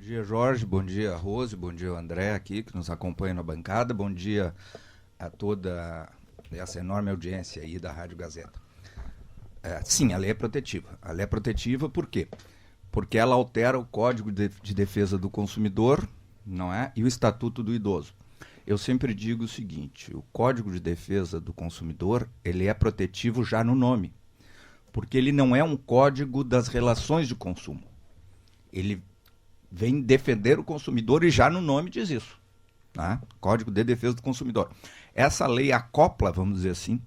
dia, Jorge. Bom dia, Rose. Bom dia, André, aqui, que nos acompanha na bancada. Bom dia a toda essa enorme audiência aí da Rádio Gazeta. Sim, a lei é protetiva. A lei é protetiva por quê? Porque ela altera o Código de Defesa do Consumidor, não é? E o Estatuto do Idoso. Eu sempre digo o seguinte, o Código de Defesa do Consumidor, ele é protetivo já no nome, porque ele não é um código das relações de consumo. Ele vem defender o consumidor e já no nome diz isso. Tá? Código de Defesa do Consumidor. Essa lei acopla, vamos dizer assim,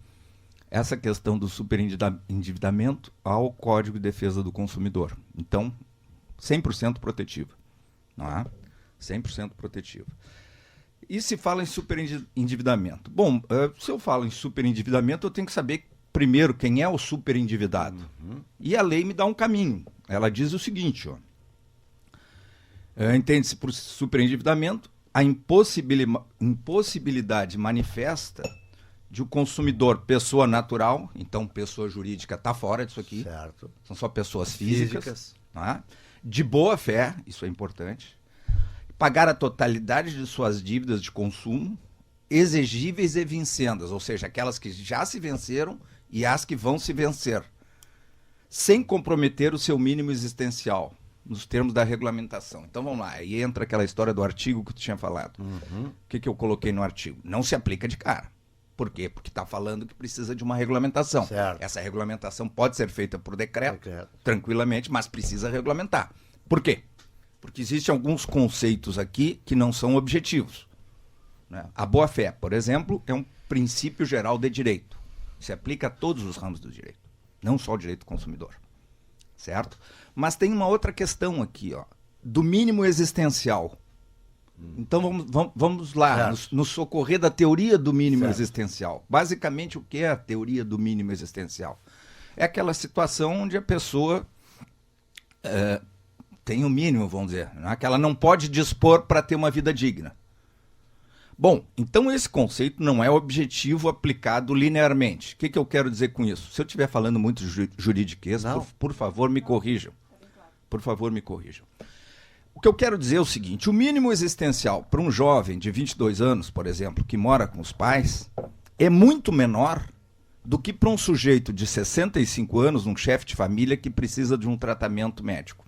essa questão do superendividamento ao Código de Defesa do Consumidor. Então, 100% protetiva. Não é? 100% protetiva. E se fala em superendividamento? Bom, se eu falo em superendividamento, eu tenho que saber primeiro quem é o superendividado. E a lei me dá um caminho. Ela diz o seguinte, ó. Entende-se por superendividamento a impossibilidade manifesta de o consumidor, pessoa natural, então pessoa jurídica está fora disso aqui, certo. São só pessoas físicas. Tá? De boa fé, isso é importante, pagar a totalidade de suas dívidas de consumo, exigíveis e vincendas, ou seja, aquelas que já se venceram e as que vão se vencer, sem comprometer o seu mínimo existencial, nos termos da regulamentação. Então vamos lá, aí entra aquela história do artigo que tu tinha falado. O que eu coloquei no artigo? Não se aplica de cara. Por quê? Porque está falando que precisa de uma regulamentação. Certo. Essa regulamentação pode ser feita por decreto, tranquilamente, mas precisa regulamentar. Por quê? Porque existem alguns conceitos aqui que não são objetivos. Né? A boa-fé, por exemplo, é um princípio geral de direito. Se aplica a todos os ramos do direito, não só o direito do consumidor. Certo? Mas tem uma outra questão aqui, ó, do mínimo existencial. Então vamos lá, nos socorrer da teoria do mínimo existencial. Basicamente, o que é a teoria do mínimo existencial? É aquela situação onde a pessoa tem o mínimo, vamos dizer, né? Que ela não pode dispor para ter uma vida digna. Bom, então esse conceito não é objetivo aplicado linearmente. O que eu quero dizer com isso? Se eu estiver falando muito juridiquês, por favor, me corrijam. Por favor, me corrijam. O que eu quero dizer é o seguinte, o mínimo existencial para um jovem de 22 anos, por exemplo, que mora com os pais, é muito menor do que para um sujeito de 65 anos, um chefe de família que precisa de um tratamento médico.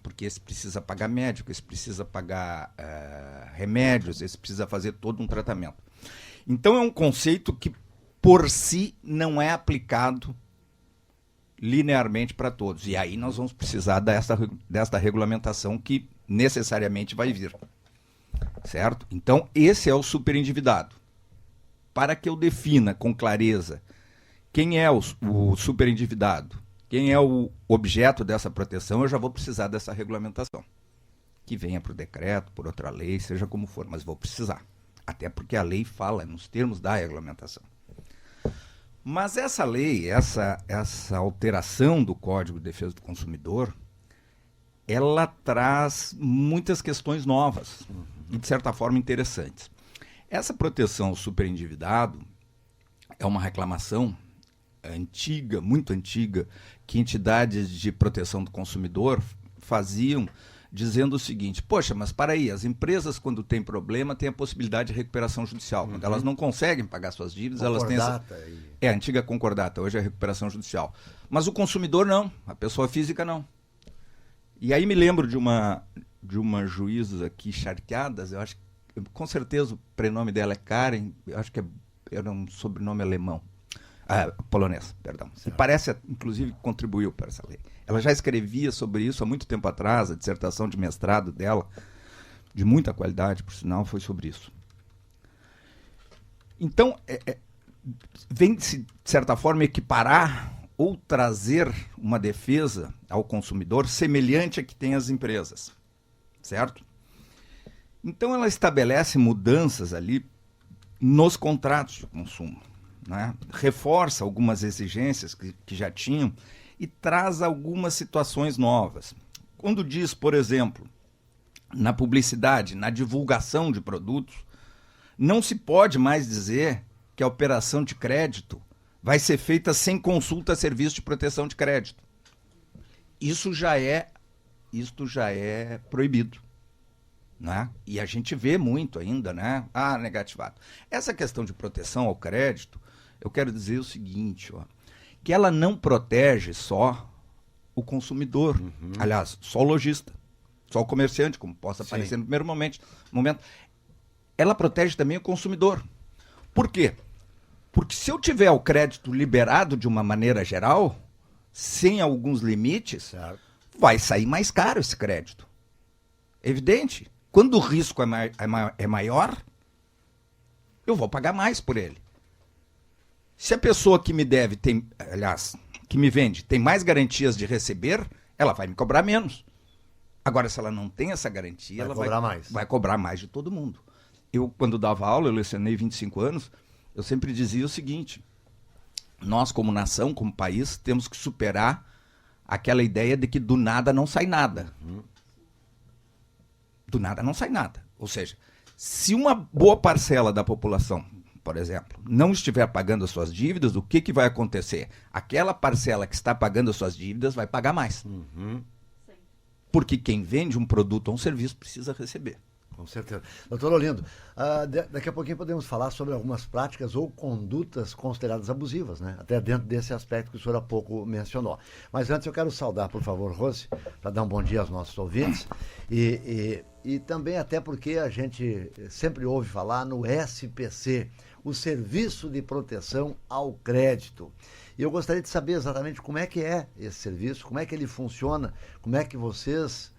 Porque esse precisa pagar médico, esse precisa pagar remédios, esse precisa fazer todo um tratamento. Então é um conceito que, por si, não é aplicado linearmente para todos. E aí nós vamos precisar desta regulamentação que necessariamente vai vir. Certo? Então, esse é o superendividado. Para que eu defina com clareza quem é o superendividado, quem é o objeto dessa proteção, eu já vou precisar dessa regulamentação. Que venha por decreto, por outra lei, seja como for, mas vou precisar. Até porque a lei fala nos termos da regulamentação. Mas essa lei, essa alteração do Código de Defesa do Consumidor, ela traz muitas questões novas e, de certa forma, interessantes. Essa proteção ao superendividado é uma reclamação antiga, muito antiga, que entidades de proteção do consumidor faziam, dizendo o seguinte, poxa, mas para aí, as empresas quando têm problema têm a possibilidade de recuperação judicial. Quando elas não conseguem pagar suas dívidas, elas têm essa... a antiga concordata, hoje é a recuperação judicial. Mas o consumidor não, a pessoa física não. E aí me lembro de uma juíza aqui, Charqueadas, eu acho que, com certeza o prenome dela é Karen, eu acho que era um sobrenome alemão. Polonês, perdão. E parece, inclusive, que contribuiu para essa lei. Ela já escrevia sobre isso há muito tempo atrás, a dissertação de mestrado dela, de muita qualidade, por sinal, foi sobre isso. Então, vem-se, de certa forma, equiparar ou trazer uma defesa ao consumidor semelhante à que tem as empresas, certo? Então, ela estabelece mudanças ali nos contratos de consumo. Né? Reforça algumas exigências que já tinham e traz algumas situações novas. Quando diz, por exemplo, na publicidade, na divulgação de produtos, não se pode mais dizer que a operação de crédito vai ser feita sem consulta a serviço de proteção de crédito. Isso já é isto já é proibido. Né? E a gente vê muito ainda, né? Negativado. Essa questão de proteção ao crédito, eu quero dizer o seguinte, ó, que ela não protege só o consumidor, aliás, só o lojista, só o comerciante, como possa parecer no primeiro momento. Ela protege também o consumidor. Por quê? Porque se eu tiver o crédito liberado de uma maneira geral, sem alguns limites, vai sair mais caro esse crédito. Evidente. Quando o risco é maior, eu vou pagar mais por ele. Se a pessoa que me deve tem, aliás, que me vende, tem mais garantias de receber, ela vai me cobrar menos. Agora, se ela não tem essa garantia, ela vai cobrar mais de todo mundo. Eu, quando dava aula, eu lecionei 25 anos, eu sempre dizia o seguinte: nós, como nação, como país, temos que superar aquela ideia de que do nada não sai nada. Do nada não sai nada. Ou seja, se uma boa parcela da população, por exemplo, não estiver pagando as suas dívidas, o que vai acontecer? Aquela parcela que está pagando as suas dívidas vai pagar mais. Porque quem vende um produto ou um serviço precisa receber. Com certeza. Doutor Olindo, daqui a pouquinho podemos falar sobre algumas práticas ou condutas consideradas abusivas, né? Até dentro desse aspecto que o senhor há pouco mencionou. Mas antes eu quero saudar, por favor, Rose, para dar um bom dia aos nossos ouvintes. E também até porque a gente sempre ouve falar no SPC, o Serviço de Proteção ao Crédito. E eu gostaria de saber exatamente como é que é esse serviço, como é que ele funciona, como é que vocês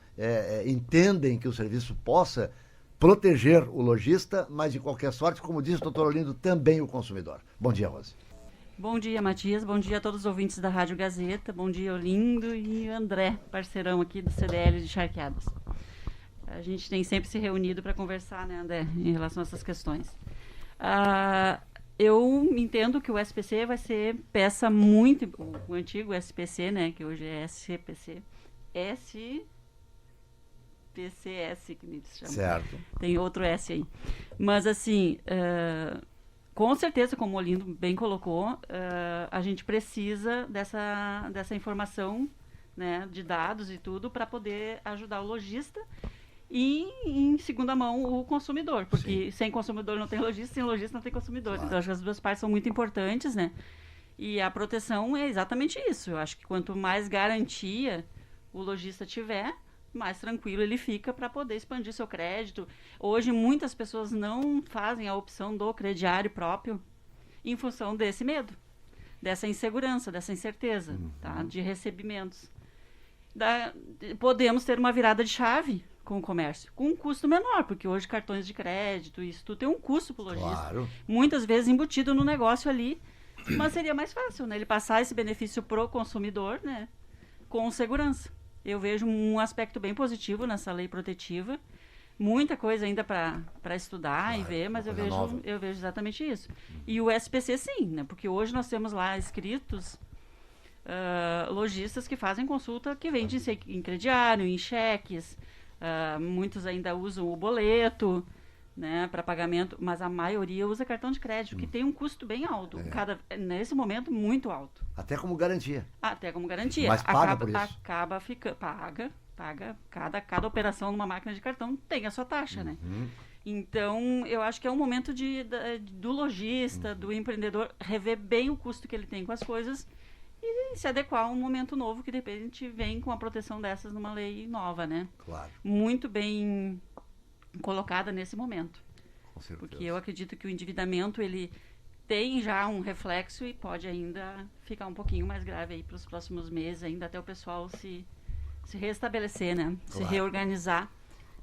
entendem que o serviço possa proteger o lojista, mas de qualquer sorte, como disse o doutor Olindo, também o consumidor. Bom dia, Rose. Bom dia, Matias. Bom dia a todos os ouvintes da Rádio Gazeta. Bom dia, Olindo e André, parceirão aqui do CDL de Charqueadas. A gente tem sempre se reunido para conversar, né, André, em relação a essas questões. Eu entendo que o SPC vai ser peça muito... O antigo SPC, né, que hoje é SCPC. PCS, que eles chamam. Certo. Tem outro S aí. Mas, assim, com certeza, como o Olindo bem colocou, a gente precisa dessa informação, né, de dados e tudo, para poder ajudar o lojista e, em segunda mão, o consumidor. Porque sem consumidor não tem lojista, sem lojista não tem consumidor. Claro. Então, acho que as duas partes são muito importantes, né? E a proteção é exatamente isso. Eu acho que quanto mais garantia o lojista tiver, mais tranquilo ele fica para poder expandir seu crédito. Hoje, muitas pessoas não fazem a opção do crediário próprio em função desse medo, dessa insegurança, dessa incerteza, tá? De recebimentos. Podemos ter uma virada de chave com o comércio, com um custo menor, porque hoje cartões de crédito, isso tudo tem um custo para o lojista. Claro. Muitas vezes embutido no negócio ali, mas seria mais fácil, né? Ele passar esse benefício pro consumidor, né? Com segurança. Eu vejo um aspecto bem positivo nessa lei protetiva. Muita coisa ainda para estudar e ver, mas eu vejo exatamente isso. E o SPC sim, né? Porque hoje nós temos lá escritos lojistas que fazem consulta que vendem em crediário, em cheques. Muitos ainda usam o boleto, né, para pagamento, mas a maioria usa cartão de crédito, que tem um custo bem alto, nesse momento muito alto. Até como garantia. Mas paga por isso. Acaba ficando, paga. Cada operação numa máquina de cartão tem a sua taxa, né? Então, eu acho que é um momento do lojista, do empreendedor, rever bem o custo que ele tem com as coisas e se adequar a um momento novo que de repente vem com a proteção dessas numa lei nova, né? Claro. Muito bem colocada nesse momento. Com certeza. Porque eu acredito que o endividamento, ele tem já um reflexo e pode ainda ficar um pouquinho mais grave aí para os próximos meses, ainda até o pessoal se restabelecer, né? Claro. Se reorganizar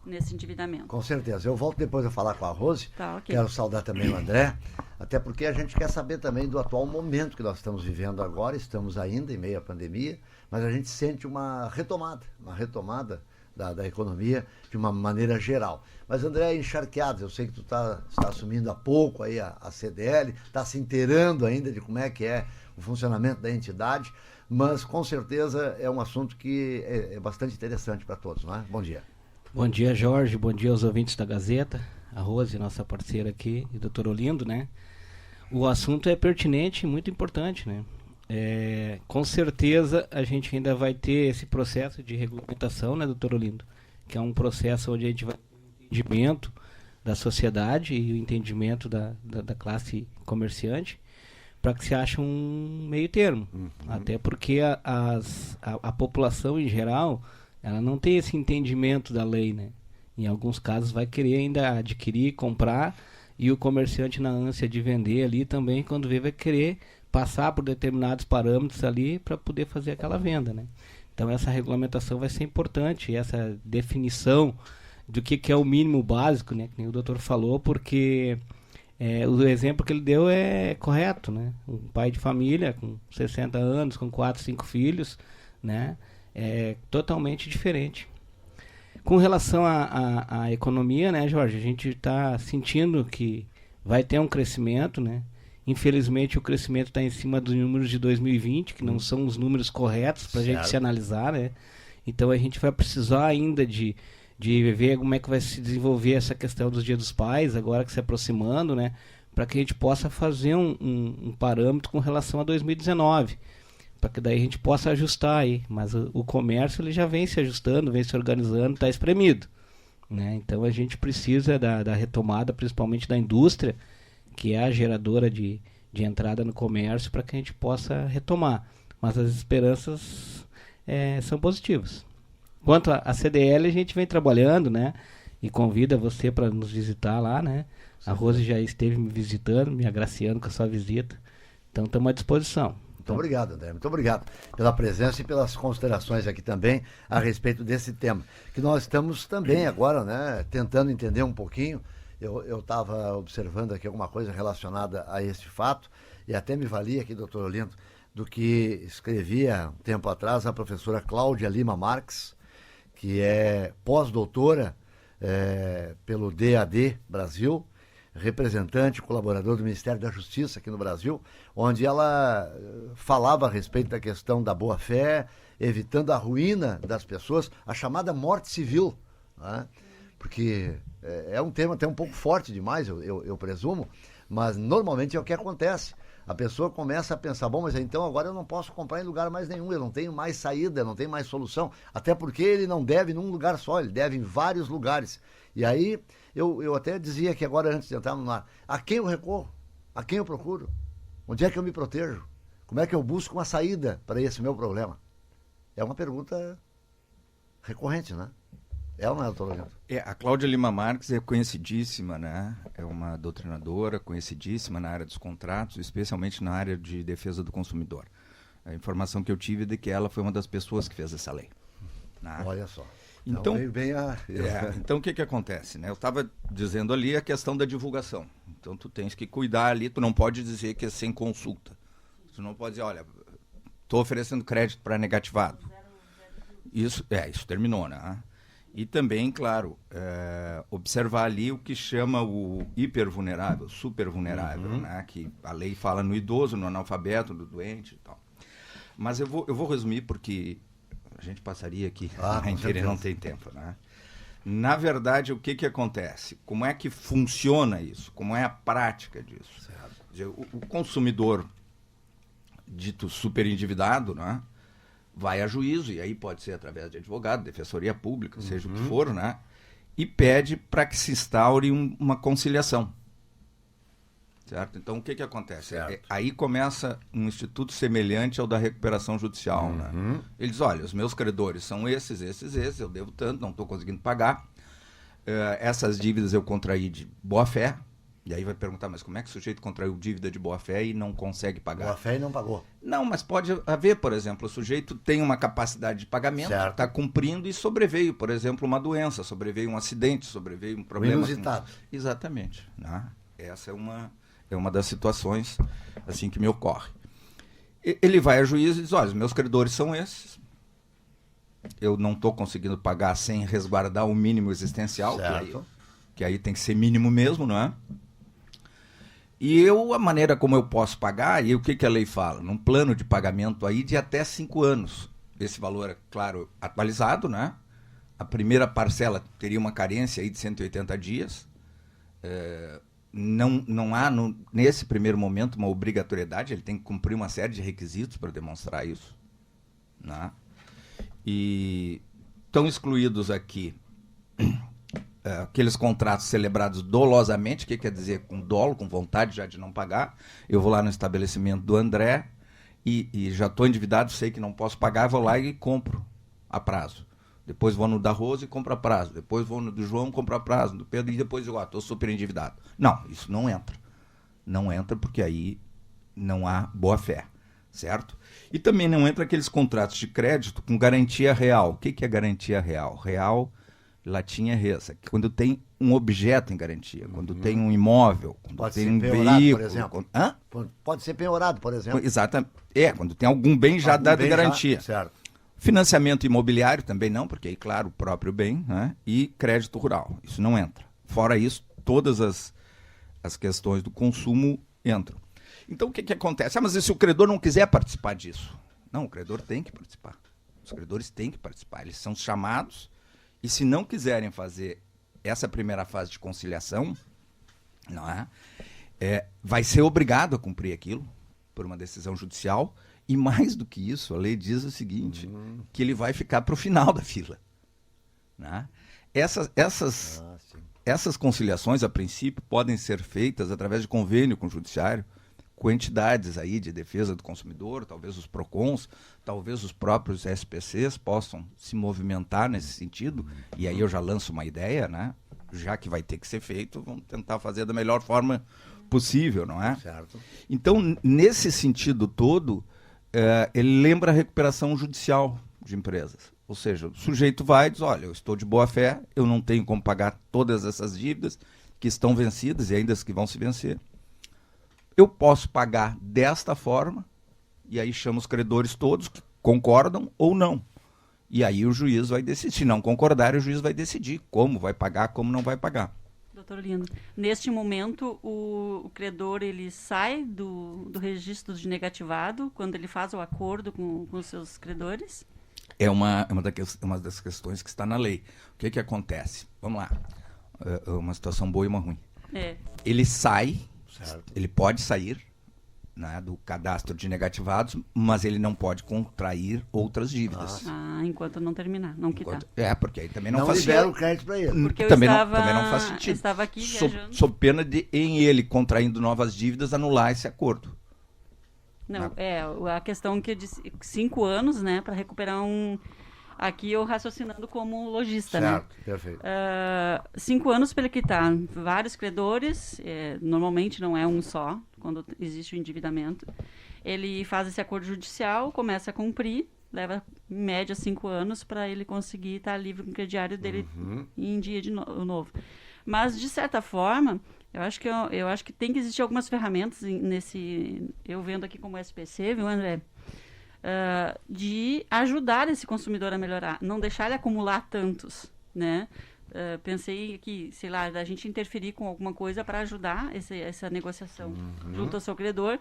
nesse endividamento. Com certeza. Eu volto depois a falar com a Rose. Tá, okay. Quero saudar também o André, até porque a gente quer saber também do atual momento que nós estamos vivendo agora. Estamos ainda em meio à pandemia, mas a gente sente uma retomada da economia de uma maneira geral. Mas, André, encharqueado, eu sei que tu está assumindo há pouco aí a CDL, está se inteirando ainda de como é que é o funcionamento da entidade, mas com certeza é um assunto que é bastante interessante para todos, não é? Bom dia. Bom dia, Jorge, bom dia aos ouvintes da Gazeta, a Rose, nossa parceira aqui, e o doutor Olindo, né? O assunto é pertinente e muito importante, né? Com certeza a gente ainda vai ter esse processo de regulamentação, né, doutor Olindo? Que é um processo onde a gente vai ter o entendimento da sociedade e o entendimento da classe comerciante, para que se ache um meio termo. Até porque a população em geral, ela não tem esse entendimento da lei, né? Em alguns casos vai querer ainda adquirir, comprar, e o comerciante, na ânsia de vender ali também, quando vê, vai querer passar por determinados parâmetros ali para poder fazer aquela venda, né? Então essa regulamentação vai ser importante, essa definição do que é o mínimo básico, né? Que nem o doutor falou, porque o exemplo que ele deu é correto, né? Um pai de família com 60 anos, com 4, 5 filhos, né? É totalmente diferente. Com relação à economia, né, Jorge? A gente está sentindo que vai ter um crescimento, né? Infelizmente o crescimento está em cima dos números de 2020, que não são os números corretos para a gente se analisar, né? Então a gente vai precisar ainda de ver como é que vai se desenvolver essa questão dos Dia dos Pais, agora que se aproximando, né? Para que a gente possa fazer um parâmetro com relação a 2019, para que daí a gente possa ajustar aí. Mas o comércio ele já vem se ajustando, vem se organizando, está espremido, né? Então a gente precisa da retomada, principalmente da indústria, que é a geradora de entrada no comércio, para que a gente possa retomar. Mas as esperanças são positivas. Quanto à CDL, a gente vem trabalhando, né? E convida você para nos visitar lá, né? Sim. A Rose já esteve me visitando, me agraciando com a sua visita. Então, estamos à disposição. Muito obrigado, André. Muito obrigado pela presença e pelas considerações aqui também a respeito desse tema. Que nós estamos também agora, né? Tentando entender um pouquinho. Eu estava observando aqui alguma coisa relacionada a esse fato e até me valia aqui, doutor Olindo, do que escrevia um tempo atrás a professora Cláudia Lima Marques, que é pós-doutora pelo DAD Brasil, representante, colaborador do Ministério da Justiça aqui no Brasil, onde ela falava a respeito da questão da boa-fé, evitando a ruína das pessoas, a chamada morte civil, né? Porque é um tema até um pouco forte demais, eu presumo, mas normalmente é o que acontece. A pessoa começa a pensar, bom, mas então agora eu não posso comprar em lugar mais nenhum, eu não tenho mais saída, eu não tenho mais solução. Até porque ele não deve num lugar só, ele deve em vários lugares. E aí, eu até dizia aqui agora, antes de entrar no ar, a quem eu recorro? A quem eu procuro? Onde é que eu me protejo? Como é que eu busco uma saída para esse meu problema? É uma pergunta recorrente, né? É ou não é, doutor Olindo? A Cláudia Lima Marques é conhecidíssima, né? É uma doutrinadora conhecidíssima na área dos contratos, especialmente na área de defesa do consumidor. A informação que eu tive é de que ela foi uma das pessoas que fez essa lei, né? Olha só. Então, veio bem então o que acontece, né? Eu estava dizendo ali a questão da divulgação. Então tu tens que cuidar ali, tu não pode dizer que é sem consulta. Tu não pode dizer, olha, estou oferecendo crédito para negativado. Isso terminou, né? E também, claro, observar ali o que chama o hipervulnerável, supervulnerável, né? Que a lei fala no idoso, no analfabeto, no doente e tal. Mas eu vou resumir porque a gente passaria aqui a inteira e não tem tempo, né? Na verdade, o que acontece? Como é que funciona isso? Como é a prática disso? O consumidor dito superendividado, né? Vai a juízo, e aí pode ser através de advogado, defensoria pública, seja o que for, né? E pede para que se instaure uma conciliação. Certo? Então, o que acontece? Aí começa um instituto semelhante ao da recuperação judicial, né? Ele diz, olha, os meus credores são esses, eu devo tanto, não estou conseguindo pagar. Essas dívidas eu contraí de boa-fé. E aí vai perguntar, mas como é que o sujeito contraiu dívida de boa-fé e não consegue pagar? Boa-fé e não pagou. Não, mas pode haver, por exemplo, o sujeito tem uma capacidade de pagamento, está cumprindo e sobreveio, por exemplo, uma doença, sobreveio um acidente, sobreveio um problema. Inusitado. Exatamente. Né? Essa é uma das situações assim que me ocorre. Ele vai a juízo e diz, olha, os meus credores são esses, eu não estou conseguindo pagar sem resguardar o mínimo existencial, que aí tem que ser mínimo mesmo, não é? E a maneira como eu posso pagar, e o que a lei fala? Num plano de pagamento aí de até 5 anos. Esse valor é, claro, atualizado, né? A primeira parcela teria uma carência aí de 180 dias. não há, nesse primeiro momento, uma obrigatoriedade, ele tem que cumprir uma série de requisitos para demonstrar isso. Né? E estão excluídos aqui aqueles contratos celebrados dolosamente. O que quer dizer com dolo, com vontade já de não pagar? Eu vou lá no estabelecimento do André e já estou endividado, sei que não posso pagar, vou lá e compro a prazo. Depois vou no da Rosa e compro a prazo. Depois vou no do João e compro a prazo. Do Pedro e depois eu estou super endividado. Não, isso não entra. Não entra porque aí não há boa fé, certo? E também não entra aqueles contratos de crédito com garantia real. O que é garantia real? Real, latim é res. Quando tem um objeto em garantia, quando tem um imóvel, quando Pode tem ser um penhorado, veículo. por exemplo. Hã? Pode ser penhorado, por exemplo. Exatamente. Quando tem algum bem já Algum dado bem em garantia. certo. Financiamento imobiliário também não, porque aí, claro, o próprio bem, né? E crédito rural. Isso não entra. Fora isso, todas as questões do consumo entram. Então, o que acontece? Mas e se o credor não quiser participar disso? Não, o credor tem que participar. Os credores têm que participar. Eles são chamados e, se não quiserem fazer essa primeira fase de conciliação, não é? Vai ser obrigado a cumprir aquilo por uma decisão judicial. E mais do que isso, a lei diz o seguinte, que ele vai ficar para o final da fila. Né? Essas conciliações, a princípio, podem ser feitas através de convênio com o judiciário, com entidades aí de defesa do consumidor, talvez os PROCONs, talvez os próprios SPCs possam se movimentar nesse sentido, e aí eu já lanço uma ideia, né? Já que vai ter que ser feito, vamos tentar fazer da melhor forma possível, não é? Certo. Então, nesse sentido todo, ele lembra a recuperação judicial de empresas. Ou seja, o sujeito vai e diz, olha, eu estou de boa fé, eu não tenho como pagar todas essas dívidas que estão vencidas e ainda as que vão se vencer. Eu posso pagar desta forma, e aí chama os credores todos que concordam ou não. E aí o juiz vai decidir. Se não concordar, o juiz vai decidir como vai pagar, como não vai pagar. Doutor Lindo, neste momento o credor ele sai do registro de negativado quando ele faz o acordo com os seus credores? É uma das questões que está na lei. O que acontece? Vamos lá. Uma situação boa e uma ruim. Ele sai, certo. Ele pode sair, né, do cadastro de negativados, mas ele não pode contrair outras dívidas. Enquanto não terminar, não quitar. Porque aí também não faz sentido. Não libera o crédito para ele. Porque também não faz sentido. Eu estava aqui viajando. Sob pena de, em ele contraindo novas dívidas, anular esse acordo. Não, a questão que eu disse, 5 anos, né, para recuperar um... Aqui eu raciocinando como lojista, certo, né? Perfeito. 5 anos para ele quitar vários credores, normalmente não é um só, quando existe o endividamento. Ele faz esse acordo judicial, começa a cumprir, leva em média 5 anos para ele conseguir estar livre com o crediário dele em dia de novo. Mas, de certa forma, eu acho que tem que existir algumas ferramentas eu vendo aqui como SPC, viu, André? De ajudar esse consumidor a melhorar, não deixar ele acumular tantos, né? Pensei que, sei lá, a gente interferir com alguma coisa para ajudar essa negociação junto ao seu credor,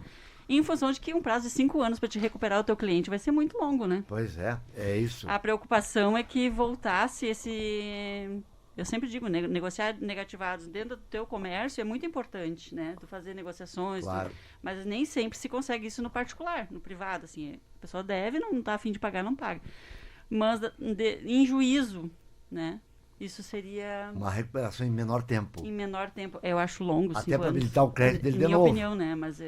em função de que um prazo de 5 anos para te recuperar o teu cliente vai ser muito longo, né? Pois é isso. A preocupação é que voltasse esse... Eu sempre digo, negociar negativados dentro do teu comércio é muito importante, né? Tu fazer negociações, claro. Mas nem sempre se consegue isso no particular, no privado, assim. A pessoa deve, não está a fim de pagar, não paga. Mas em juízo, né? Isso seria... Uma recuperação em menor tempo. Em menor tempo. Eu acho longo, 5 anos. Até para habilitar o crédito dele de novo. Minha opinião, né? Mas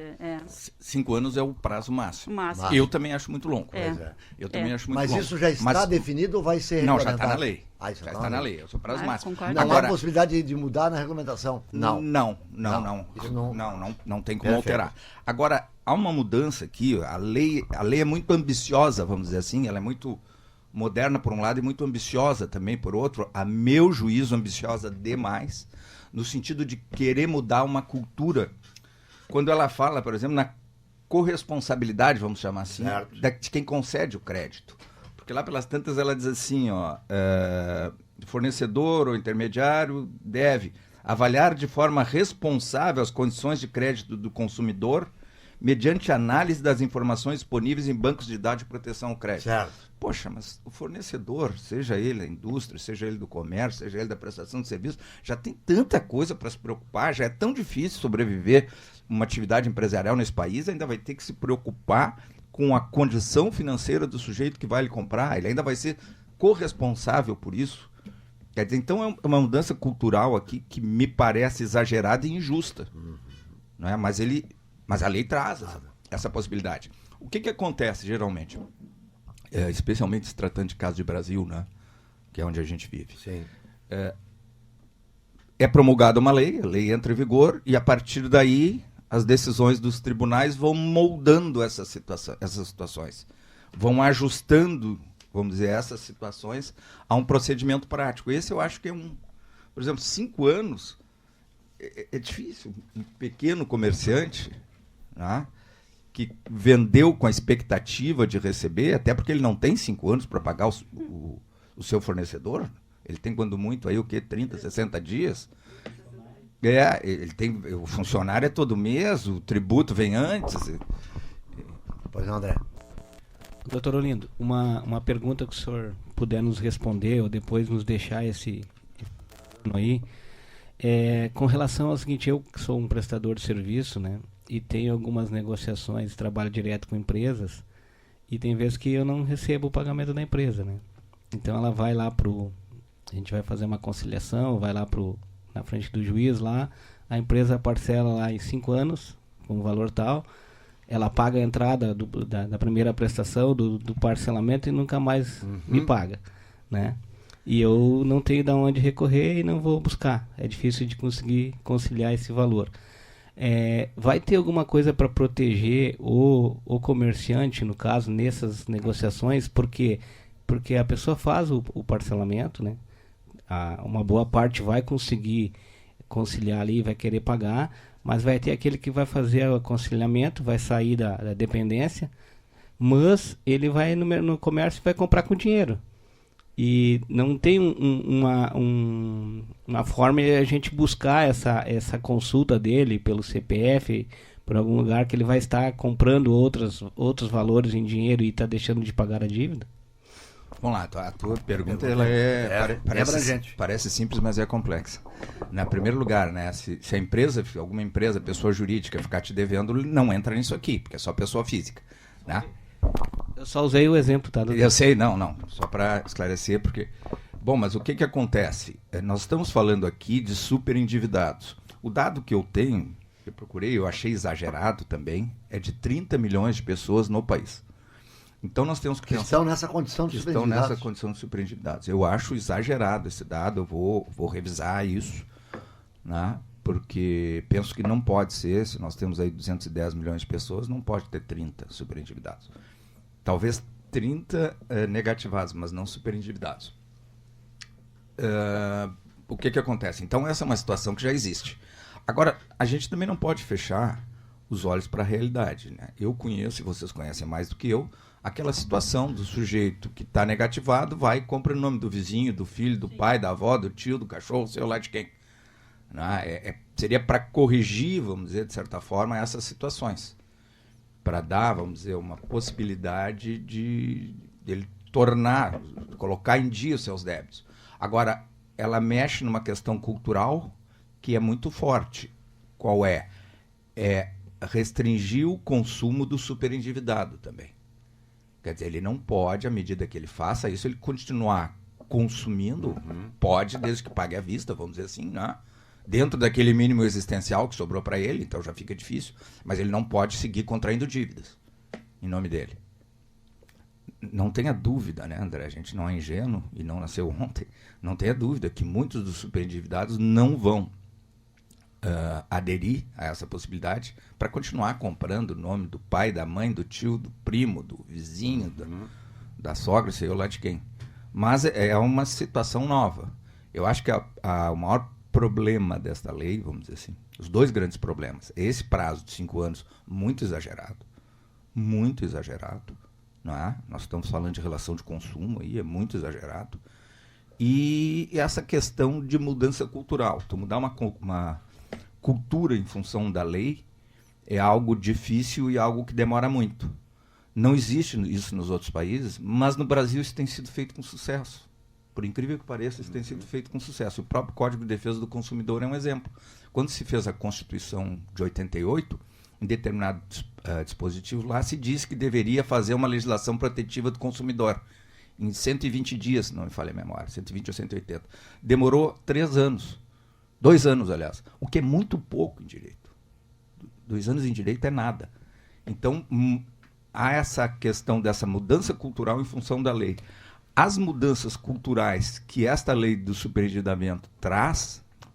5 anos é o prazo máximo. Máximo. Eu também acho muito longo. Eu também acho muito longo. longo. Mas isso já está definido ou vai ser regulamentado? Não, já está na lei. Já está na lei. É o prazo máximo. Não há possibilidade de mudar na regulamentação? Não. Não tem como alterar. Agora, há uma mudança aqui. A lei é muito ambiciosa, vamos dizer assim. Ela é muito moderna por um lado e muito ambiciosa também por outro, a meu juízo ambiciosa demais, no sentido de querer mudar uma cultura. Quando ela fala, por exemplo, na corresponsabilidade, vamos chamar assim, de quem concede o crédito. Porque lá pelas tantas ela diz assim, fornecedor ou intermediário deve avaliar de forma responsável as condições de crédito do consumidor, mediante análise das informações disponíveis em bancos de dados de proteção ao crédito. Certo. Poxa, mas o fornecedor, seja ele da indústria, seja ele do comércio, seja ele da prestação de serviço, já tem tanta coisa para se preocupar, já é tão difícil sobreviver uma atividade empresarial nesse país, ainda vai ter que se preocupar com a condição financeira do sujeito que vai lhe comprar, ele ainda vai ser corresponsável por isso. Quer dizer, então é uma mudança cultural aqui que me parece exagerada e injusta. Não é? Mas a lei traz essa possibilidade. O que acontece geralmente? Especialmente se tratando de caso de Brasil, né? Que é onde a gente vive. Sim. É promulgada uma lei, a lei entra em vigor, e a partir daí as decisões dos tribunais vão moldando essas situações, vão ajustando, vamos dizer, essas situações a um procedimento prático. Esse eu acho que por exemplo, 5 anos é difícil. Um pequeno comerciante, né, que vendeu com a expectativa de receber, até porque ele não tem 5 anos para pagar o seu fornecedor, ele tem quando muito aí 30, 60 dias. Ele tem, o funcionário é todo mês, o tributo vem antes. Pois não, André. Doutor Olindo, uma pergunta que o senhor puder nos responder ou depois nos deixar esse aí, com relação ao seguinte: eu que sou um prestador de serviço, né, e tenho algumas negociações, trabalho direto com empresas, e tem vezes que eu não recebo o pagamento da empresa, né? Então ela vai lá a gente vai fazer uma conciliação, vai lá na frente do juiz lá, a empresa parcela lá em 5 anos, com um valor tal, ela paga a entrada da primeira prestação, do parcelamento, e nunca mais me paga, né? E eu não tenho de onde recorrer e não vou buscar. É difícil de conseguir conciliar esse valor. Vai ter alguma coisa para proteger o comerciante, no caso, nessas negociações? Porque a pessoa faz o parcelamento, né? Uma boa parte vai conseguir conciliar ali, vai querer pagar, mas vai ter aquele que vai fazer o aconselhamento, vai sair da dependência, mas ele vai no comércio e vai comprar com dinheiro. E não tem uma forma de a gente buscar essa consulta dele pelo CPF, por algum lugar que ele vai estar comprando outros valores em dinheiro e está deixando de pagar a dívida? Vamos lá, a tua pergunta parece simples, mas é complexa. Em primeiro lugar, né, se a empresa, alguma empresa, pessoa jurídica, ficar te devendo, não entra nisso aqui, porque é só pessoa física, né? Eu só usei o exemplo, tá? Eu sei, não, só para esclarecer, porque... Bom, mas o que acontece? Nós estamos falando aqui de superendividados. O dado que eu tenho, eu procurei, eu achei exagerado também, é de 30 milhões de pessoas no país. Então nós temos que estão nessa condição de superendividados. Eu acho exagerado esse dado, eu vou revisar isso, né? Porque penso que não pode ser, se nós temos aí 210 milhões de pessoas, não pode ter 30 superendividados. Talvez 30 negativados, mas não superendividados. O que acontece? Então essa é uma situação que já existe. Agora, a gente também não pode fechar os olhos para a realidade, né? Eu conheço, e vocês conhecem mais do que eu, aquela situação do sujeito que está negativado, vai e compra o nome do vizinho, do filho, do pai, da avó, do tio, do cachorro, sei lá de quem. Seria para corrigir, vamos dizer, de certa forma, essas situações. Para dar, vamos dizer, uma possibilidade de ele colocar em dia os seus débitos. Agora, ela mexe numa questão cultural que é muito forte. Qual é? Restringir o consumo do superendividado também. Quer dizer, ele não pode, à medida que ele faça isso, ele continuar consumindo, pode, desde que pague à vista, vamos dizer assim, né? Dentro daquele mínimo existencial que sobrou para ele, então já fica difícil, mas ele não pode seguir contraindo dívidas em nome dele. Não tenha dúvida, né, André? A gente não é ingênuo e não nasceu ontem. Não tenha dúvida que muitos dos superendividados não vão aderir a essa possibilidade para continuar comprando o nome do pai, da mãe, do tio, do primo, do vizinho, da sogra, sei lá de quem. Mas é uma situação nova. Eu acho que o maior problema desta lei, vamos dizer assim, os dois grandes problemas, esse prazo de 5 anos muito exagerado, não é? Nós estamos falando de relação de consumo aí, é muito exagerado, e essa questão de mudança cultural, mudar uma cultura em função da lei, É algo difícil e algo que demora muito. Não existe isso nos outros países, mas no Brasil isso tem sido feito com sucesso. Por incrível que pareça, isso tem sido feito com sucesso. O próprio Código de Defesa do Consumidor é um exemplo. Quando se fez a Constituição de 88, em determinado dispositivo lá se disse que deveria fazer uma legislação protetiva do consumidor. Em 120 dias, se não me falha a memória, 120 ou 180. Demorou 3 anos. 2 anos, aliás. O que é muito pouco em direito. 2 anos em direito é nada. Então, há essa questão dessa mudança cultural em função da lei. As mudanças culturais que esta lei do superendividamento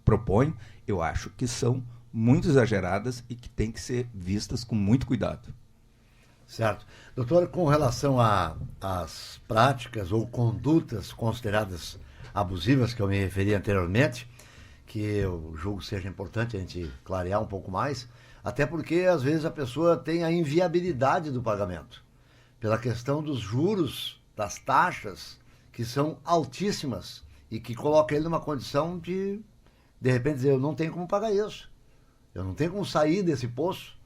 propõe, eu acho que são muito exageradas e que têm que ser vistas com muito cuidado. Certo. Doutor, com relação às práticas ou condutas consideradas abusivas, que eu me referi anteriormente, que eu julgo seja importante a gente clarear um pouco mais, até porque às vezes a pessoa tem a inviabilidade do pagamento, pela questão dos juros, das taxas, que são altíssimas e que coloca ele numa condição de repente dizer, eu não tenho como pagar isso, eu não tenho como sair desse poço.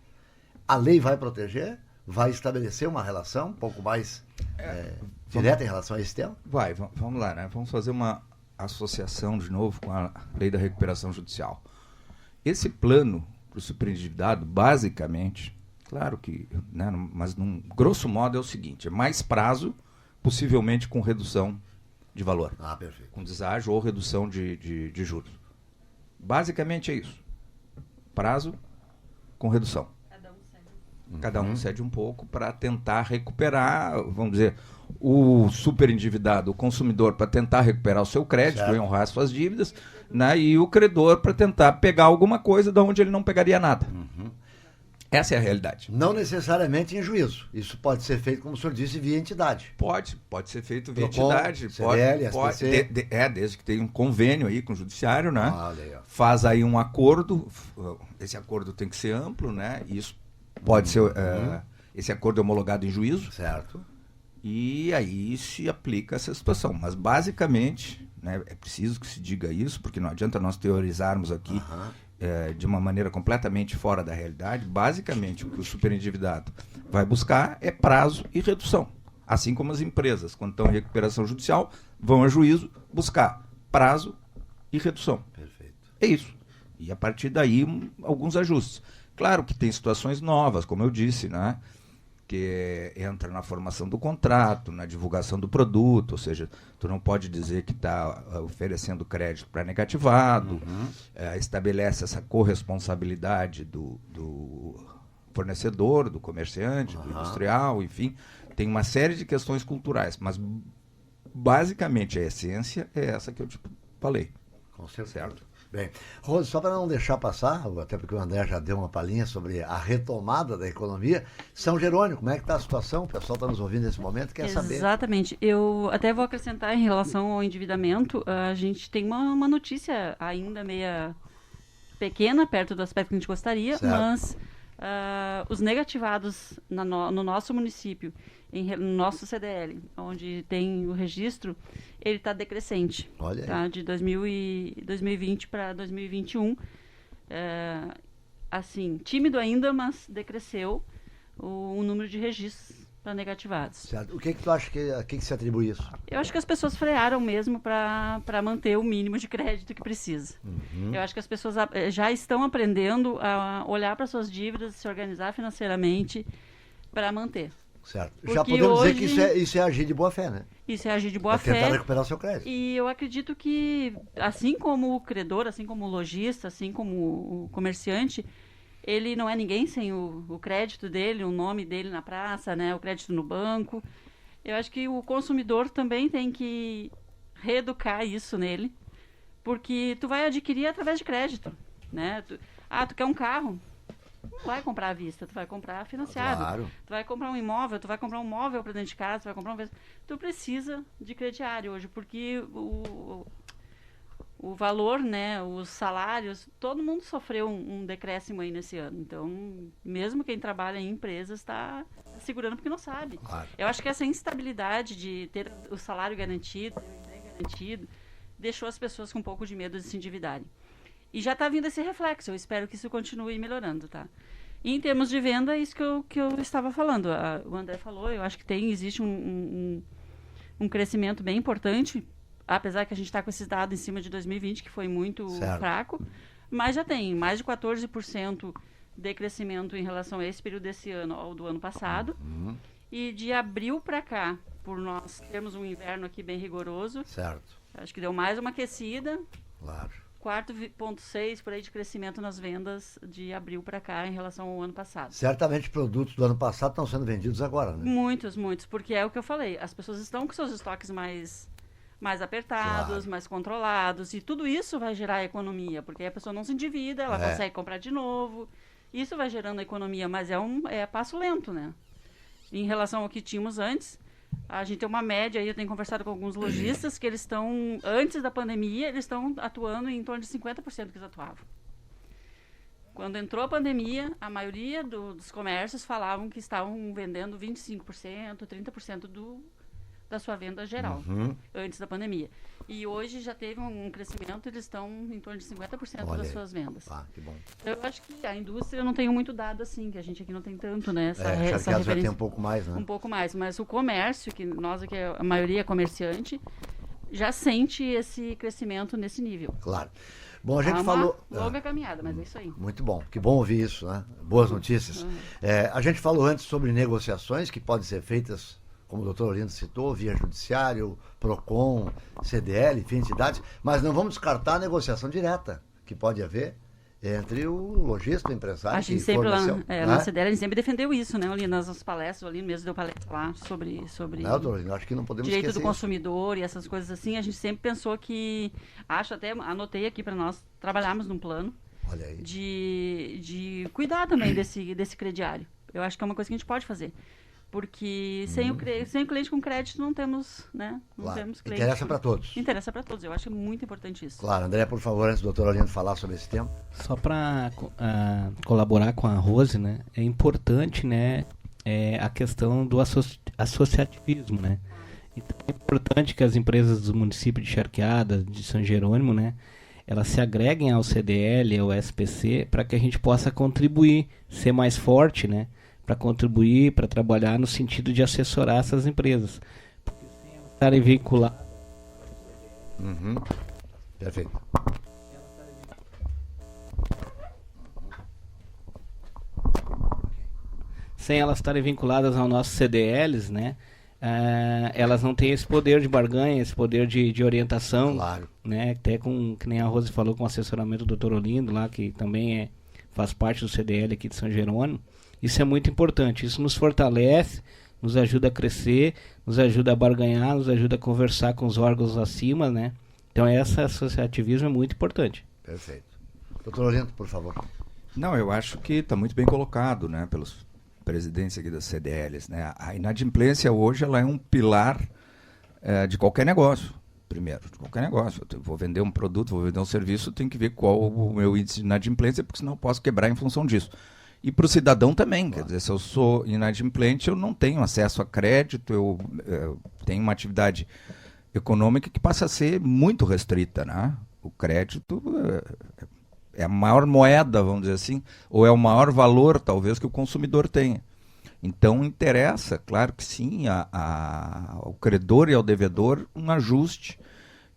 A lei vai proteger, vai estabelecer uma relação um pouco mais direta em relação a esse tema? Vamos lá, né? Vamos fazer uma associação de novo com a lei da recuperação judicial. Esse plano para o superendividado, basicamente, claro que, né, mas num grosso modo é o seguinte, é mais prazo, possivelmente com redução de valor. Perfeito. Com deságio ou redução de juros. Basicamente é isso. Prazo com redução. Cada um cede um pouco para tentar recuperar, vamos dizer, o superendividado, o consumidor, para tentar recuperar o seu crédito e honrar suas dívidas, né, e o credor para tentar pegar alguma coisa de onde ele não pegaria nada. Essa é a realidade. Não necessariamente em juízo. Isso pode ser feito, como o senhor disse, via entidade. Pode ser via Procon, entidade. CDL, pode, SPC. desde que tenha um convênio aí com o judiciário, né? Olha, faz aí um acordo, esse acordo tem que ser amplo, né? Isso pode ser, esse acordo é homologado em juízo. Certo. E aí se aplica essa situação. Mas basicamente, né, é preciso que se diga isso, porque não adianta nós teorizarmos aqui de uma maneira completamente fora da realidade. Basicamente, o que o superendividado vai buscar é prazo e redução. Assim como as empresas, quando estão em recuperação judicial, vão a juízo buscar prazo e redução. Perfeito. É isso. E a partir daí, alguns ajustes. Claro que tem situações novas, como eu disse, né? Que entra na formação do contrato, na divulgação do produto, ou seja, tu não pode dizer que está oferecendo crédito para negativado, estabelece essa corresponsabilidade do fornecedor, do comerciante, do industrial, enfim, tem uma série de questões culturais, mas basicamente a essência é essa que eu te falei. Com certeza. Certo? Bem, Rose, só para não deixar passar, até porque o André já deu uma palhinha sobre a retomada da economia, São Jerônimo, como é que está a situação? O pessoal está nos ouvindo nesse momento, quer saber. Exatamente. Eu até vou acrescentar em relação ao endividamento, a gente tem uma notícia ainda meia pequena, perto do aspecto que a gente gostaria, certo. Mas os negativados no nosso município, no nosso CDL, onde tem o registro, ele está decrescente. Olha aí. Tá? De 2020 para 2021. Assim, tímido ainda, mas decresceu o número de registros para negativados. Certo. O que tu acha a que se atribui isso? Eu acho que as pessoas frearam mesmo para manter o mínimo de crédito que precisa. Eu acho que as pessoas já estão aprendendo a olhar para suas dívidas, se organizar financeiramente para manter. Certo. Porque já podemos hoje, dizer que isso é agir de boa fé, né? Isso é agir de boa É tentar fé. recuperar o seu crédito. E eu acredito que, assim como o credor, assim como o lojista, assim como o comerciante, ele não é ninguém sem o crédito dele, o nome dele na praça, né, o crédito no banco. Eu acho que o consumidor também tem que reeducar isso nele, porque tu vai adquirir através de crédito, né? Tu quer um carro? Não vai comprar à vista, tu vai comprar financiado. Claro. Tu vai comprar um imóvel, tu vai comprar um móvel para dentro de casa, tu vai comprar tu precisa de crediário hoje, porque o valor, né, os salários, todo mundo sofreu um decréscimo aí nesse ano. Então, mesmo quem trabalha em empresas está segurando porque não sabe. Claro. Eu acho que essa instabilidade de ter o salário garantido, deixou as pessoas com um pouco de medo de se endividarem. E já está vindo esse reflexo, eu espero que isso continue melhorando, tá? Em termos de venda, é isso que eu estava falando. O André falou, eu acho que existe um crescimento bem importante, apesar que a gente está com esses dados em cima de 2020, que foi muito fraco, mas já tem mais de 14% de crescimento em relação a esse período desse ano ao do ano passado. E de abril para cá, por nós termos um inverno aqui bem rigoroso, acho que deu mais uma aquecida. Claro. 4,6% por aí de crescimento nas vendas de abril para cá em relação ao ano passado. Certamente produtos do ano passado estão sendo vendidos agora, né? Muitos, porque é o que eu falei. As pessoas estão com seus estoques mais apertados, mais controlados, e tudo isso vai gerar economia, porque a pessoa não se endivida, ela consegue comprar de novo. Isso vai gerando economia, mas é passo lento, né? Em relação ao que tínhamos antes, a gente tem uma média aí, eu tenho conversado com alguns lojistas que eles estão, antes da pandemia, eles estão atuando em torno de 50% que eles atuavam. Quando entrou a pandemia, a maioria dos comércios falavam que estavam vendendo 25%, 30% da sua venda geral, antes da pandemia. E hoje já teve um crescimento, eles estão em torno de 50% das suas vendas. Que bom. Eu acho que a indústria não tem muito dado assim, que a gente aqui não tem tanto, né? Essa referência. Já tem um pouco mais, né? Um pouco mais, mas o comércio, que nós aqui, a maioria é comerciante, já sente esse crescimento nesse nível. Claro. Bom, a gente falou... longa caminhada, mas é isso aí. Muito bom, que bom ouvir isso, né? Boas notícias. A gente falou antes sobre negociações que podem ser feitas, como o doutor Olindo citou, via judiciário, PROCON, CDL, enfim, entidades, mas não vamos descartar a negociação direta que pode haver entre o lojista, o empresário, a gente sempre na CDL, a gente sempre defendeu isso, né, ali nas palestras, ali mesmo deu palestra lá sobre doutor Olindo, acho que não podemos direito esquecer do consumidor e essas coisas assim. A gente sempre pensou que, até anotei aqui para nós trabalharmos num plano de cuidar também desse crediário. Eu acho que é uma coisa que a gente pode fazer. Porque sem o cliente com crédito não temos, né? Não temos cliente. Interessa para todos. Interessa para todos. Eu acho muito importante isso. Claro. André, por favor, antes do doutor Olindo falar sobre esse tema. Só para colaborar com a Rose, né? É importante, né? A questão do associativismo, né? Então, é importante que as empresas do município de Charqueadas, de São Jerônimo, né? Elas se agreguem ao CDL, ao SPC, para que a gente possa contribuir, ser mais forte, né? Para contribuir, para trabalhar no sentido de assessorar essas empresas. Porque sem elas estarem vinculadas... Perfeito. Sem elas estarem vinculadas ao nosso CDLs, né? Elas não têm esse poder de barganha, esse poder de orientação. Claro. Né? Até que nem a Rose falou, com o assessoramento do Dr. Olindo, lá, que também faz parte do CDL aqui de São Jerônimo. Isso é muito importante, isso nos fortalece, nos ajuda a crescer, nos ajuda a barganhar, nos ajuda a conversar com os órgãos acima, né? Então esse associativismo é muito importante. Perfeito. Doutor Olindo, por favor. Não, eu acho que está muito bem colocado, né, pelos presidentes aqui das CDLs, né? A inadimplência hoje ela é um pilar de qualquer negócio. Primeiro, de qualquer negócio. Eu vou vender um produto, vou vender um serviço, tenho que ver qual o meu índice de inadimplência, porque senão eu posso quebrar em função disso. E para o cidadão também, quer dizer, se eu sou inadimplente, eu não tenho acesso a crédito, eu tenho uma atividade econômica que passa a ser muito restrita, né? O crédito é a maior moeda, vamos dizer assim, ou é o maior valor, talvez, que o consumidor tenha. Então, interessa, claro que sim, ao credor e ao devedor um ajuste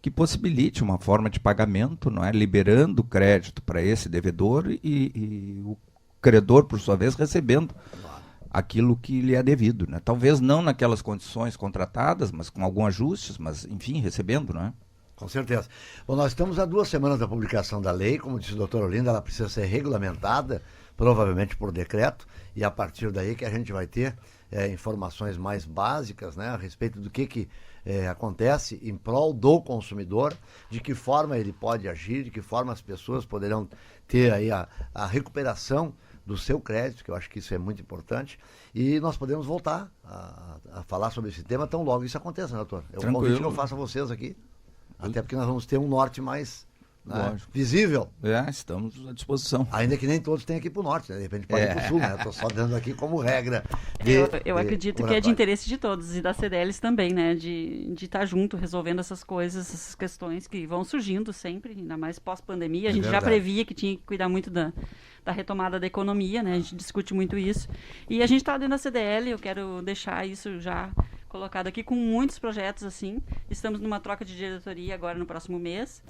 que possibilite uma forma de pagamento, não é? Liberando crédito para esse devedor e o credor, por sua vez, recebendo aquilo que lhe é devido, né? Talvez não naquelas condições contratadas, mas com alguns ajustes, mas, enfim, recebendo, não é? Com certeza. Bom, nós estamos há 2 semanas da publicação da lei, como disse o doutor Olindo, ela precisa ser regulamentada, provavelmente por decreto, e a partir daí que a gente vai ter informações mais básicas, né, a respeito do que acontece em prol do consumidor, de que forma ele pode agir, de que forma as pessoas poderão ter aí a recuperação do seu crédito, que eu acho que isso é muito importante, e nós podemos voltar a falar sobre esse tema tão logo isso aconteça, né, doutor? É um convite que eu faço a vocês aqui, até porque nós vamos ter um norte mais né? Lógico. Visível. Estamos à disposição. Ainda que nem todos tenham que ir para o norte, né? De repente pode ir para o sul, né? Estou só dando aqui como regra. Eu acredito que é de interesse de todos e da CDLs também, né? De estar junto, resolvendo essas coisas, essas questões que vão surgindo sempre, ainda mais pós-pandemia. A gente já previa que tinha que cuidar muito da retomada da economia, né? A gente discute muito isso. E a gente está dentro da CDL, eu quero deixar isso já colocado aqui com muitos projetos assim. Estamos numa troca de diretoria agora no próximo mês.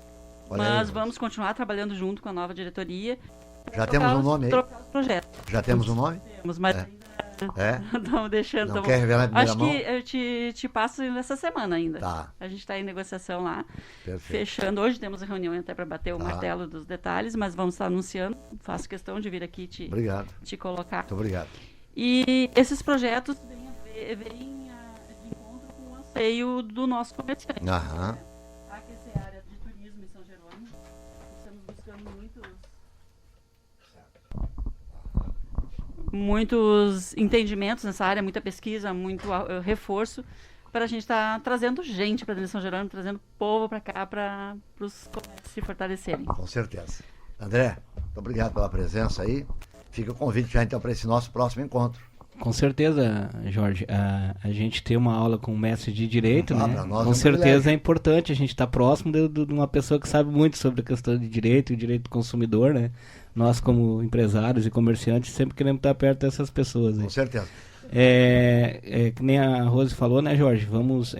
Mas vamos continuar trabalhando junto com a nova diretoria. Já temos um nome aí? Trocar os projetos. Já temos um nome? Temos, mas estamos deixando. Não quer revelar em primeira Acho mão? que eu te passo nessa semana ainda. Tá. A gente está em negociação lá. Perfeito. Fechando. Hoje temos reunião até para bater o martelo dos detalhes, mas vamos estar anunciando. Faço questão de vir aqui te colocar. Muito obrigado. E esses projetos vêm de encontro com o anseio do nosso comerciante. Aham. Aquecer a área de turismo em São Jerônimo. Estamos buscando muitos entendimentos nessa área, muita pesquisa, muito reforço, para a gente estar trazendo gente para dentro de São Jerônimo, trazendo povo para cá, para os comércios se fortalecerem. Com certeza. André, muito obrigado pela presença aí. Fica o convite já então para esse nosso próximo encontro. Com certeza, Jorge. A gente ter uma aula com um mestre de direito, né? Pra nós Com certeza é importante a gente estar próximo de uma pessoa que sabe muito sobre a questão de direito e o direito do consumidor, né? Nós, como empresários e comerciantes, sempre queremos estar perto dessas pessoas. Com Né? certeza. Que nem a Rose falou, né, Jorge? Vamos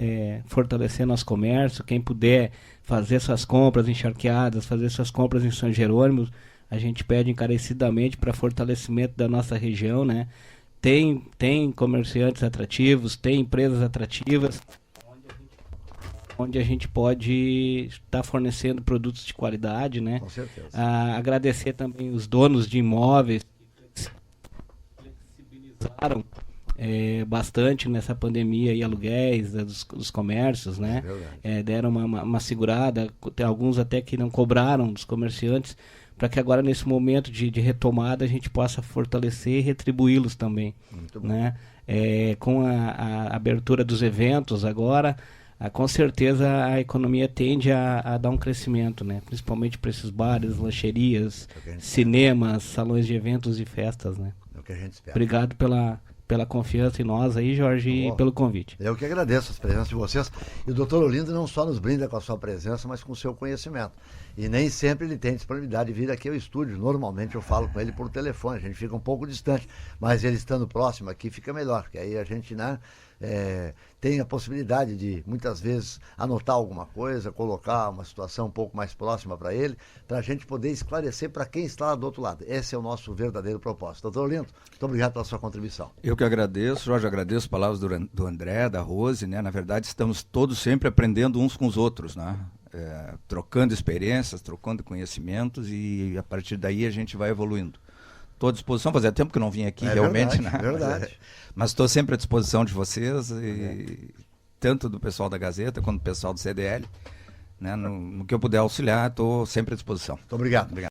fortalecer nosso comércio. Quem puder fazer suas compras encharqueadas, fazer suas compras em São Jerônimo, a gente pede encarecidamente para fortalecimento da nossa região, né? Tem comerciantes atrativos, tem empresas atrativas, onde a gente pode estar fornecendo produtos de qualidade, né? Com certeza. Agradecer também os donos de imóveis que flexibilizaram bastante nessa pandemia e aluguéis dos comércios, né? Deram uma segurada, tem alguns até que não cobraram dos comerciantes, para que agora nesse momento de retomada a gente possa fortalecer e retribuí-los também. Muito bom. Né? Com a abertura dos eventos agora, com certeza a economia tende a dar um crescimento, né? Principalmente para esses bares, lancherias, cinemas, salões de eventos e festas. Né? É o que a gente espera. Obrigado pela confiança em nós aí, Jorge, e pelo convite. Eu que agradeço a presença de vocês. E o doutor Olindo não só nos brinda com a sua presença, mas com o seu conhecimento. E nem sempre ele tem disponibilidade de vir aqui ao estúdio. Normalmente eu falo com ele por telefone, a gente fica um pouco distante. Mas ele estando próximo aqui fica melhor, porque aí a gente, né, tem a possibilidade de, muitas vezes, anotar alguma coisa, colocar uma situação um pouco mais próxima para ele, para a gente poder esclarecer para quem está lá do outro lado. Esse é o nosso verdadeiro propósito. Doutor Olindo, muito obrigado pela sua contribuição. Eu que agradeço, Jorge, agradeço as palavras do André, da Rose, né? Na verdade, estamos todos sempre aprendendo uns com os outros, né? Trocando experiências, trocando conhecimentos, e a partir daí a gente vai evoluindo. Estou à disposição, fazia tempo que não vim aqui, realmente, verdade, né? Verdade. Mas estou sempre à disposição de vocês, tanto do pessoal da Gazeta quanto do pessoal do CDL. Né? No que eu puder auxiliar, estou sempre à disposição. Muito obrigado. Obrigado.